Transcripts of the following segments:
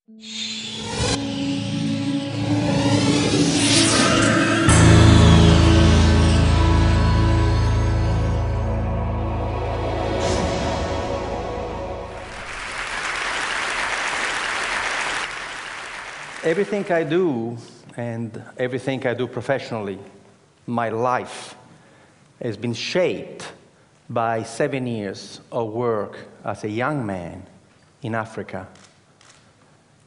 Everything I do, and everything I do professionally, my life, has been shaped by 7 years of work as a young man in Africa.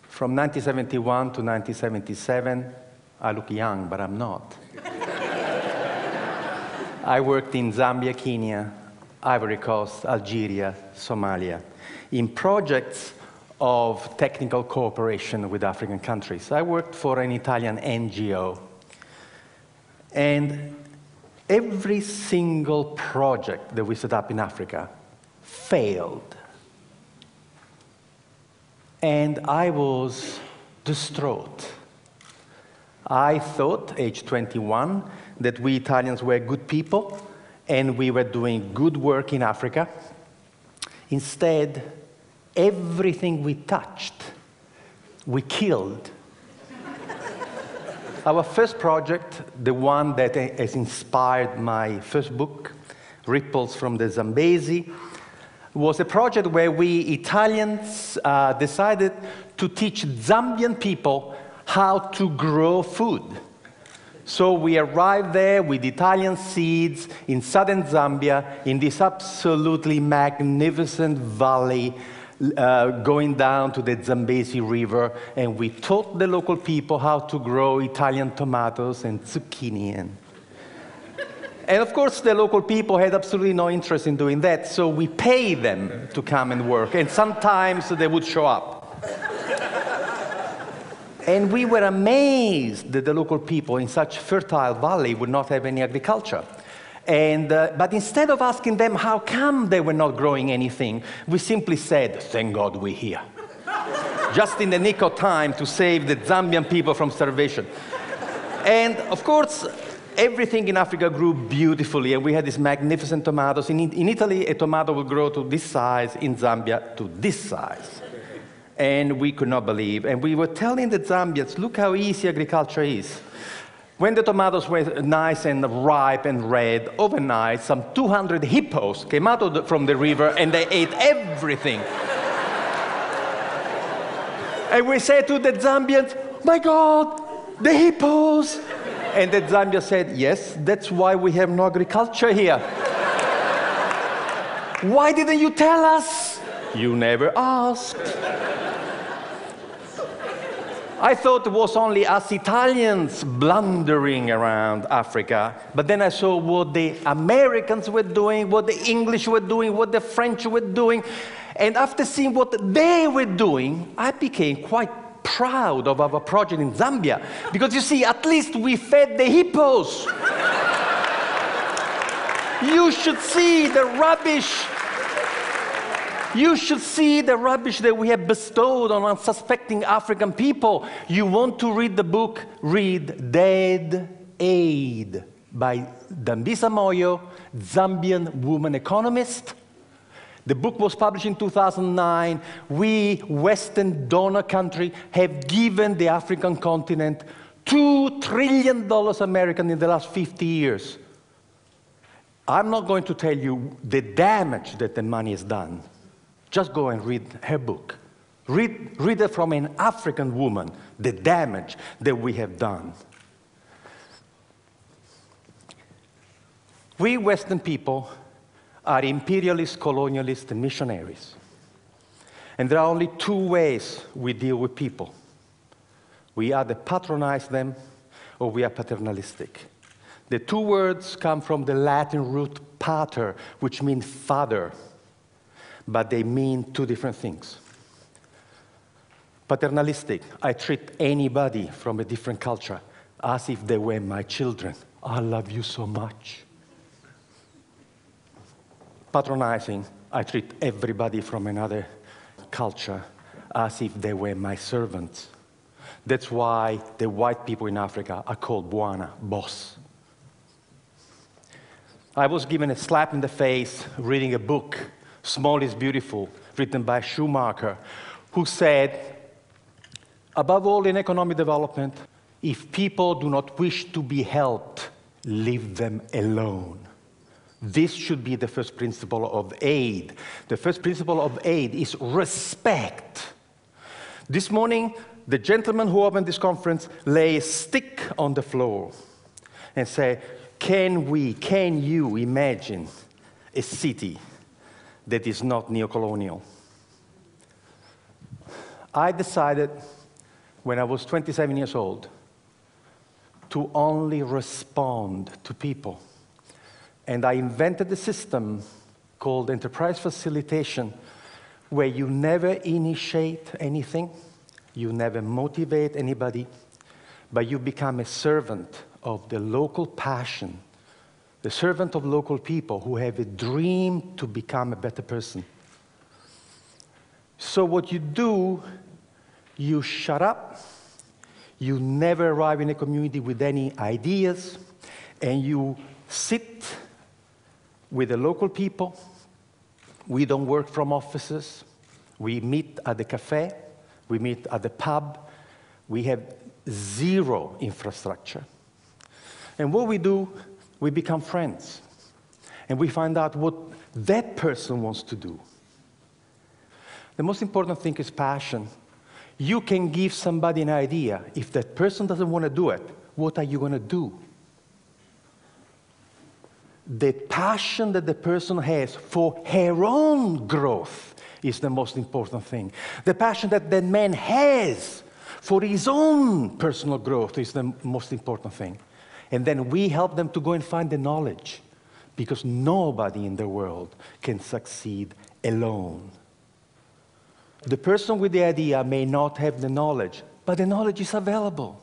From 1971 to 1977, I look young, but I'm not. I worked in Zambia, Kenya, Ivory Coast, Algeria, Somalia, in projects of technical cooperation with African countries. I worked for an Italian NGO. And every single project that we set up in Africa failed. And I was distraught. I thought, age 21, that we Italians were good people and we were doing good work in Africa. Instead, everything we touched, we killed. Our first project, the one that has inspired my first book, Ripples from the Zambezi, was a project where we Italians decided to teach Zambian people how to grow food. So we arrived there with Italian seeds in southern Zambia, in this absolutely magnificent valley, going down to the Zambezi River, and we taught the local people how to grow Italian tomatoes and zucchini. And of course, the local people had absolutely no interest in doing that, so we paid them to come and work, and sometimes they would show up. And we were amazed that the local people in such fertile valley would not have any agriculture. But instead of asking them how come they were not growing anything, we simply said, thank God we're here. Just in the nick of time to save the Zambian people from starvation. And of course, everything in Africa grew beautifully, and we had these magnificent tomatoes. In Italy, a tomato would grow to this size, in Zambia, to this size. And we could not believe. And we were telling the Zambians, look how easy agriculture is. When the tomatoes were nice and ripe and red, overnight, some 200 hippos came out from the river and they ate everything. And we said to the Zambians, my God, the hippos! And the Zambians said, yes, that's why we have no agriculture here. Why didn't you tell us? You never asked. I thought it was only us Italians blundering around Africa, but then I saw what the Americans were doing, what the English were doing, what the French were doing, and after seeing what they were doing, I became quite proud of our project in Zambia, because you see, at least we fed the hippos. You should see the rubbish. You should see the rubbish that we have bestowed on unsuspecting African people. You want to read the book? Read Dead Aid by Dambisa Moyo, Zambian woman economist. The book was published in 2009. We, Western donor country, have given the African continent $2 trillion American in the last 50 years. I'm not going to tell you the damage that the money has done. Just go and read her book. Read it from an African woman, the damage that we have done. We Western people are imperialist, colonialist, and missionaries. And there are only two ways we deal with people. We either patronize them or we are paternalistic. The two words come from the Latin root pater, which means father. But they mean two different things. Paternalistic, I treat anybody from a different culture as if they were my children. I love you so much. Patronizing, I treat everybody from another culture as if they were my servants. That's why the white people in Africa are called Bwana, boss. I was given a slap in the face reading a book, Small is Beautiful, written by Schumacher, who said, Above all, in economic development, if people do not wish to be helped, leave them alone. This should be the first principle of aid. The first principle of aid is respect. This morning, the gentleman who opened this conference lay a stick on the floor and said, can you imagine a city that is not neocolonial? I decided when I was 27 years old to only respond to people. And I invented a system called enterprise facilitation, where you never initiate anything, you never motivate anybody, but you become a servant of the local passion, the servant of local people who have a dream to become a better person. So what you do, you shut up, you never arrive in a community with any ideas, and you sit with the local people. We don't work from offices. We meet at the cafe. We meet at the pub. We have zero infrastructure. And what we do, we become friends. And we find out what that person wants to do. The most important thing is passion. You can give somebody an idea. If that person doesn't want to do it, what are you going to do? The passion that the person has for her own growth is the most important thing. The passion that the man has for his own personal growth is the most important thing. And then we help them to go and find the knowledge, because nobody in the world can succeed alone. The person with the idea may not have the knowledge, but the knowledge is available.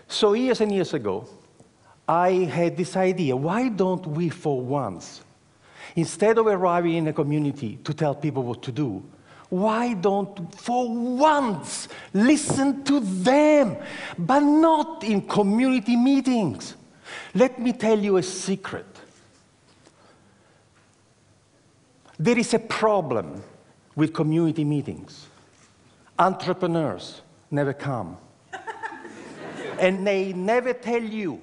So years and years ago, I had this idea, why don't we for once, instead of arriving in a community to tell people what to do, why don't for once listen to them, but not in community meetings? Let me tell you a secret. There is a problem with community meetings. Entrepreneurs never come. And they never tell you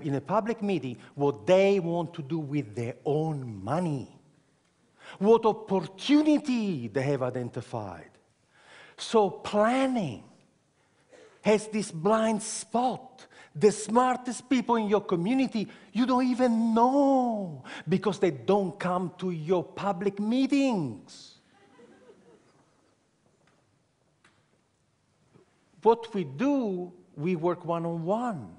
in a public meeting what they want to do with their own money, what opportunity they have identified. So planning has this blind spot. The smartest people in your community, you don't even know, because they don't come to your public meetings. What we do, we work one-on-one.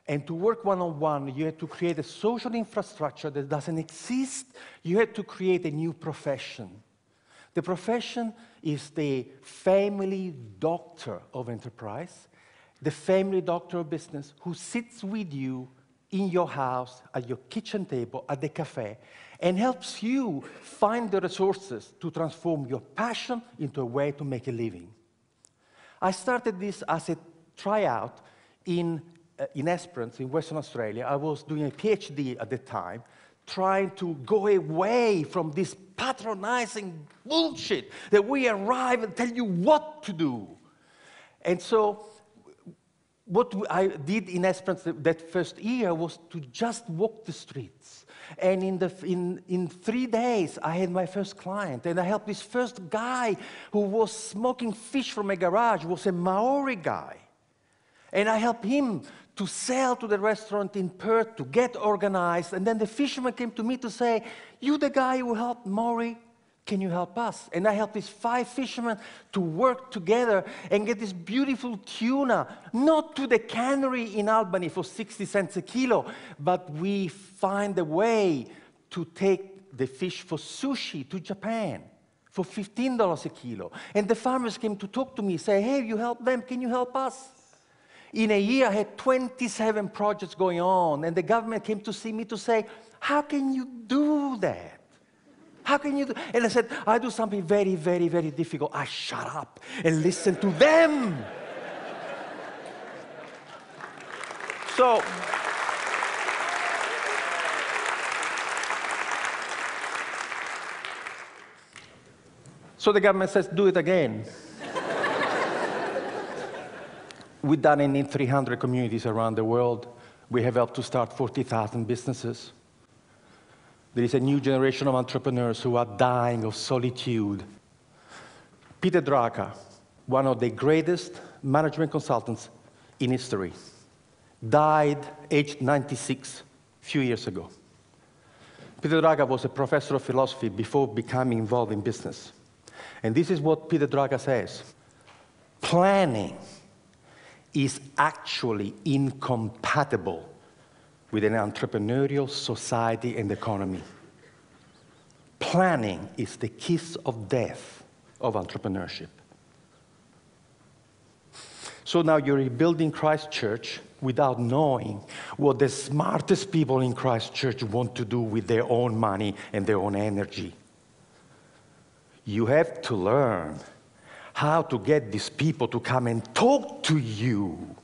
And to work one-on-one, you have to create a social infrastructure that doesn't exist. You have to create a new profession. The profession is the family doctor of enterprise, the family doctor of business, who sits with you in your house, at your kitchen table, at the cafe, and helps you find the resources to transform your passion into a way to make a living. I started this as a tryout in Esperance, in Western Australia. I was doing a PhD at the time, trying to go away from this patronizing bullshit that we arrive and tell you what to do. And so what I did in Esperance that first year was to just walk the streets. And in 3 days, I had my first client. And I helped this first guy who was smoking fish from a garage, was a Maori guy. And I helped him to sell to the restaurant in Perth, to get organized. And then the fisherman came to me to say, you the guy who helped Maori, can you help us? And I helped these 5 fishermen to work together and get this beautiful tuna, not to the cannery in Albany for 60 cents a kilo, but we find a way to take the fish for sushi to Japan for $15 a kilo. And the farmers came to talk to me, say, hey, you help them, can you help us? In a year, I had 27 projects going on, and the government came to see me to say, how can you do that? How can you do? And I said, I do something very, very, very difficult. I shut up and listen to them. So the government says, do it again. We've done it in 300 communities around the world. We have helped to start 40,000 businesses. There is a new generation of entrepreneurs who are dying of solitude. Peter Drucker, one of the greatest management consultants in history, died aged 96 a few years ago. Peter Drucker was a professor of philosophy before becoming involved in business. And this is what Peter Drucker says. Planning is actually incompatible with an entrepreneurial society and economy. Planning is the kiss of death of entrepreneurship. So now you're rebuilding Christchurch without knowing what the smartest people in Christchurch want to do with their own money and their own energy. You have to learn how to get these people to come and talk to you.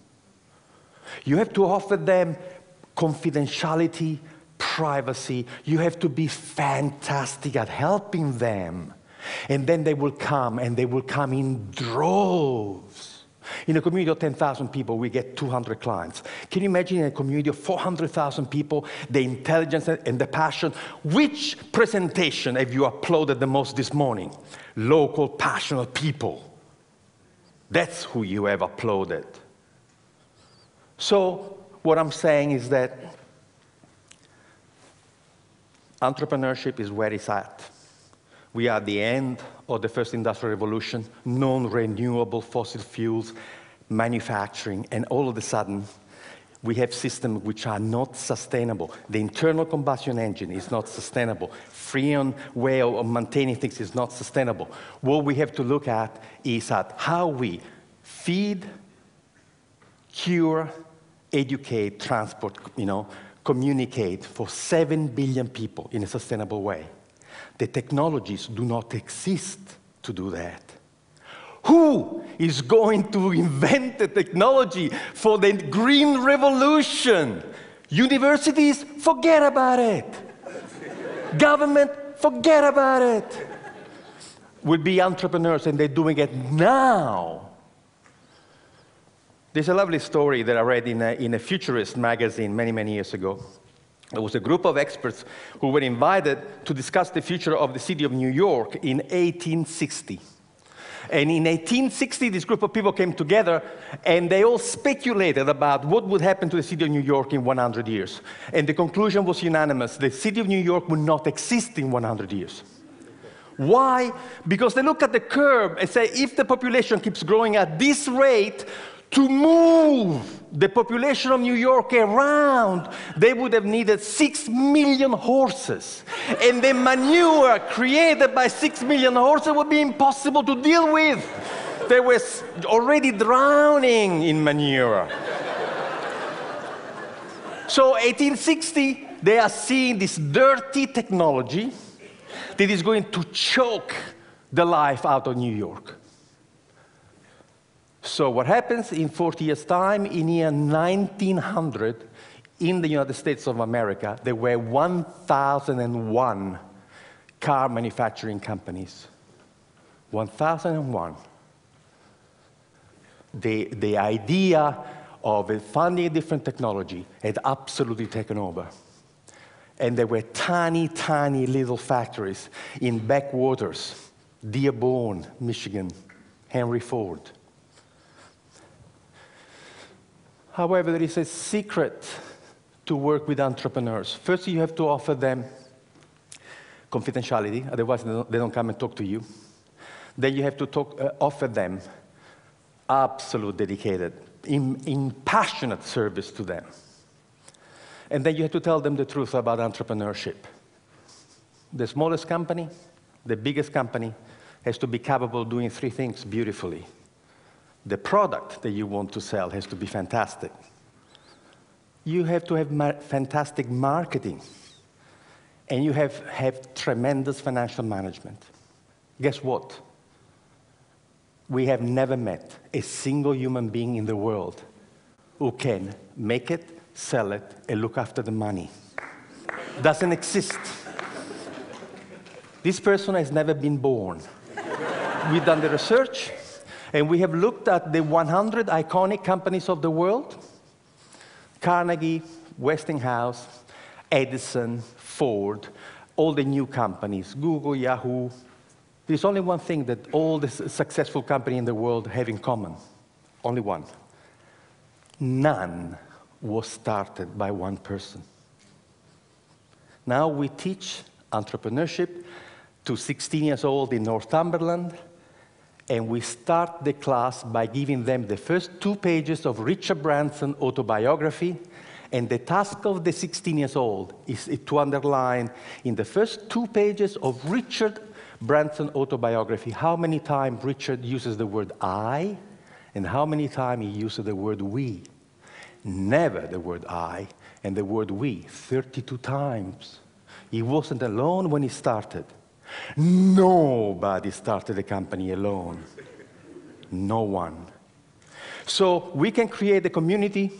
You have to offer them confidentiality, privacy. You have to be fantastic at helping them. And then they will come, and they will come in droves. In a community of 10,000 people, we get 200 clients. Can you imagine in a community of 400,000 people, the intelligence and the passion? Which presentation have you applauded the most this morning? Local, passionate people. That's who you have applauded. So what I'm saying is that entrepreneurship is where it's at. We are at the end of the first industrial revolution, non-renewable fossil fuels, manufacturing, and all of a sudden, we have systems which are not sustainable. The internal combustion engine is not sustainable. Freon way of maintaining things is not sustainable. What we have to look at is at how we feed, cure, educate, transport, communicate for 7 billion people in a sustainable way. The technologies do not exist to do that. Who is going to invent the technology for the green revolution? Universities, forget about it. Government, forget about it. Will be entrepreneurs, and they're doing it now. There's a lovely story that I read in a futurist magazine many, many years ago. There was a group of experts who were invited to discuss the future of the city of New York in 1860. And in 1860, this group of people came together, and they all speculated about what would happen to the city of New York in 100 years. And the conclusion was unanimous. The city of New York would not exist in 100 years. Why? Because they look at the curve and say, if the population keeps growing at this rate, to move the population of New York around, they would have needed 6 million horses. And the manure created by 6 million horses would be impossible to deal with. They were already drowning in manure. So 1860, they are seeing this dirty technology that is going to choke the life out of New York. So what happens in 40 years' time, in year 1900, in the United States of America, there were 1,001 car manufacturing companies. 1,001. The idea of funding a different technology had absolutely taken over. And there were tiny, tiny little factories in backwaters, Dearborn, Michigan, Henry Ford. However, there is a secret to work with entrepreneurs. First, you have to offer them confidentiality, otherwise they don't come and talk to you. Then you have to offer them absolute dedicated, impassionate service to them. And then you have to tell them the truth about entrepreneurship. The smallest company, the biggest company, has to be capable of doing 3 things beautifully. The product that you want to sell has to be fantastic. You have to have fantastic marketing. And you have tremendous financial management. Guess what? We have never met a single human being in the world who can make it, sell it, and look after the money. Doesn't exist. This person has never been born. We've done the research. And we have looked at the 100 iconic companies of the world: Carnegie, Westinghouse, Edison, Ford, all the new companies, Google, Yahoo. There's only one thing that all the successful companies in the world have in common. Only one. None was started by one person. Now we teach entrepreneurship to 16 years old in Northumberland, and we start the class by giving them the first 2 pages of Richard Branson's autobiography, and the task of the 16 years old is to underline in the first 2 pages of Richard Branson's autobiography how many times Richard uses the word I, and how many times he uses the word we. Never the word I and the word we, 32 times. He wasn't alone when he started. Nobody started a company alone. No one. So we can create a community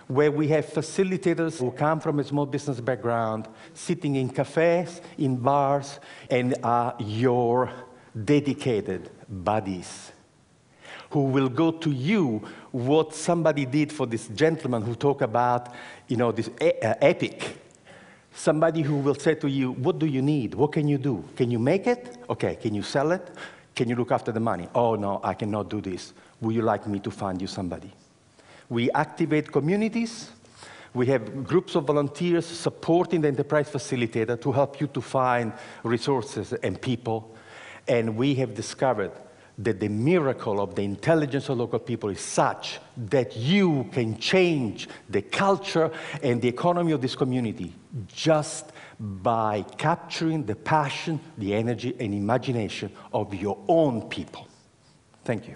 where we have facilitators who come from a small business background, sitting in cafes, in bars, and are your dedicated buddies, who will go to you what somebody did for this gentleman who talked about, this epic. Somebody who will say to you, what do you need? What can you do? Can you make it? Okay, can you sell it? Can you look after the money? Oh, no, I cannot do this. Would you like me to find you somebody? We activate communities. We have groups of volunteers supporting the enterprise facilitator to help you to find resources and people. And we have discovered that the miracle of the intelligence of local people is such that you can change the culture and the economy of this community just by capturing the passion, the energy, and imagination of your own people. Thank you.